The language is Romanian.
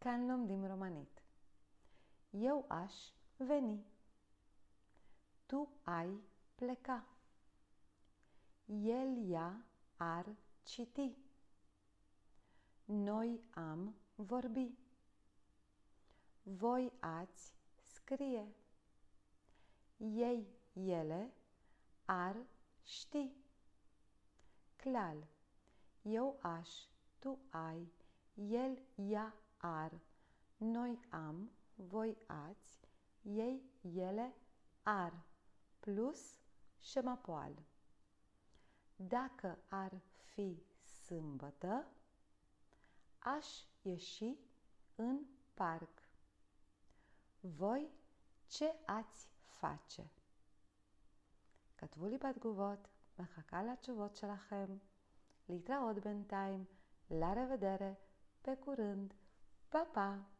כאן לומדים românit. Eu aș veni. Tu ai pleca. El, ea ar citi. Noi am vorbi. Voi ați scrie. Ei, ele ar ști. Clal. Eu aș, tu ai, el, ea ar, noi am, voi ați, ei, ele ar, plus șemapoal. Dacă ar fi sâmbătă, aș ieși în parc. Voi ce ați face? כתבו לי בתגובות, מחכה לתשובות שלכם. להתראות בינתיים, לרה ודרה, בקורנד, פה פה.